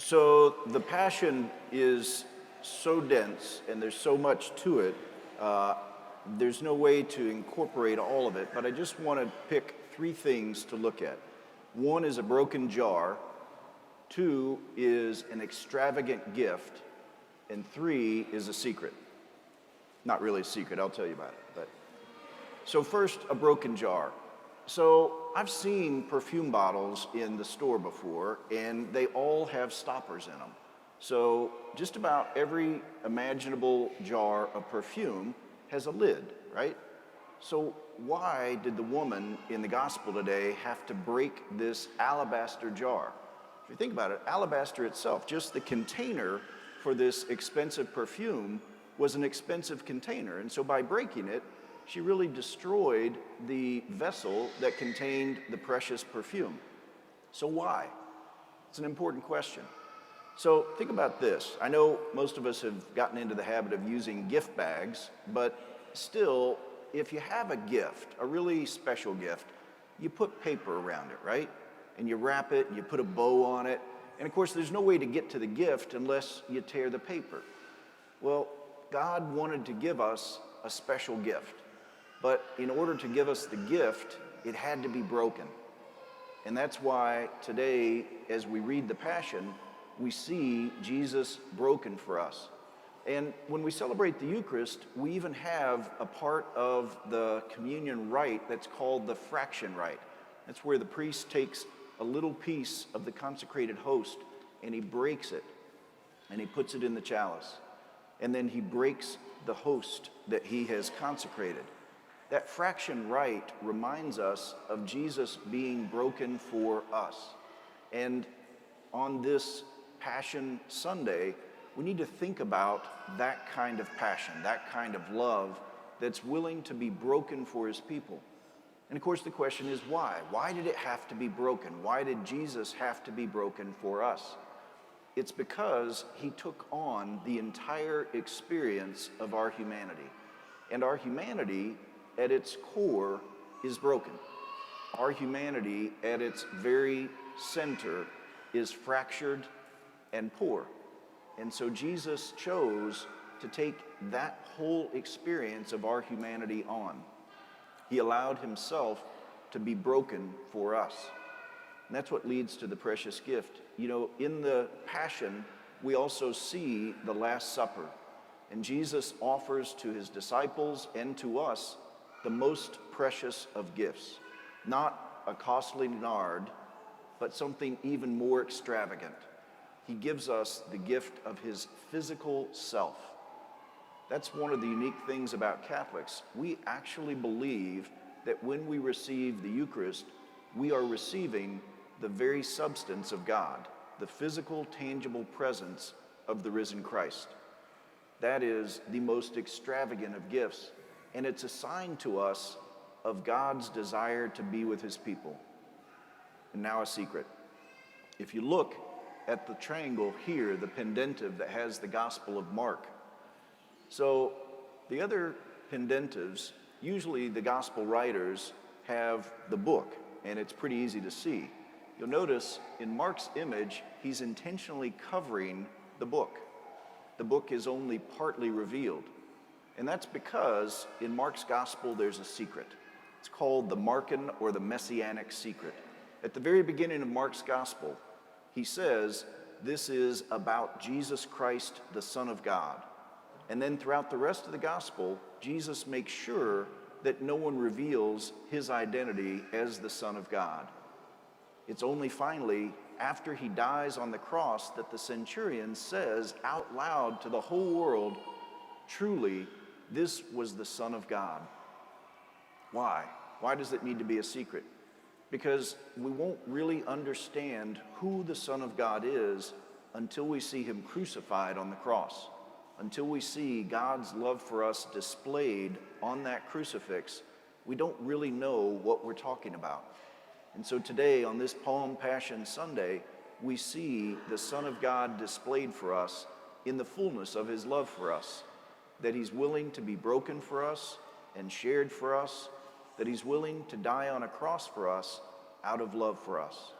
So the passion is so dense and there's so much to it. Uh, there's no way to incorporate all of it, but I just want to pick three things to look at. One is a broken jar, two is an extravagant gift, and three is a secret. Not really a secret, I'll tell you about it. So first, a broken jar. So I've seen perfume bottles in the store before, and they all have stoppers in them. So just about every imaginable jar of perfume has a lid, right? So why did the woman in the gospel today have to break this alabaster jar? If you think about it, alabaster itself, just the container for this expensive perfume was an expensive container. And so by breaking it, she really destroyed the vessel that contained the precious perfume. So why? It's an important question. So think about this. I know most of us have gotten into the habit of using gift bags, but still, if you have a gift, a really special gift, you put paper around it, right? And you wrap it, and you put a bow on it. And of course, there's no way to get to the gift unless you tear the paper. Well, God wanted to give us a special gift. But in order to give us the gift, it had to be broken. And that's why today, as we read the Passion, we see Jesus broken for us. And when we celebrate the Eucharist, we even have a part of the communion rite that's called the fraction rite. That's where the priest takes a little piece of the consecrated host and he breaks it and he puts it in the chalice. And then he breaks the host that he has consecrated. That fraction rite reminds us of Jesus being broken for us. And on this Passion Sunday, we need to think about that kind of passion, that kind of love that's willing to be broken for his people. And of course the question is why? Why did it have to be broken? Why did Jesus have to be broken for us? It's because he took on the entire experience of our humanity. And our humanity at its core is broken. Our humanity at its very center is fractured and poor. And so Jesus chose to take that whole experience of our humanity on. He allowed himself to be broken for us. And that's what leads to the precious gift. You know, in the Passion, we also see the Last Supper. And Jesus offers to his disciples and to us the most precious of gifts. Not a costly nard, but something even more extravagant. He gives us the gift of his physical self. That's one of the unique things about Catholics. We actually believe that when we receive the Eucharist, we are receiving the very substance of God, the physical, tangible presence of the risen Christ. That is the most extravagant of gifts, and it's a sign to us of God's desire to be with his people. And now a secret. If you look at the triangle here, the pendentive that has the Gospel of Mark. So the other pendentives, usually the Gospel writers have the book, and it's pretty easy to see. You'll notice in Mark's image, he's intentionally covering the book. The book is only partly revealed. And that's because in Mark's Gospel, there's a secret. It's called the Markan or the Messianic secret. At the very beginning of Mark's Gospel, he says, this is about Jesus Christ, the Son of God. And then throughout the rest of the Gospel, Jesus makes sure that no one reveals his identity as the Son of God. It's only finally after he dies on the cross that the centurion says out loud to the whole world, truly, this was the Son of God. Why? Why does it need to be a secret? Because we won't really understand who the Son of God is until we see him crucified on the cross. Until we see God's love for us displayed on that crucifix, we don't really know what we're talking about. And so today, on this Palm Passion Sunday, we see the Son of God displayed for us in the fullness of his love for us, that he's willing to be broken for us and shared for us, that he's willing to die on a cross for us out of love for us.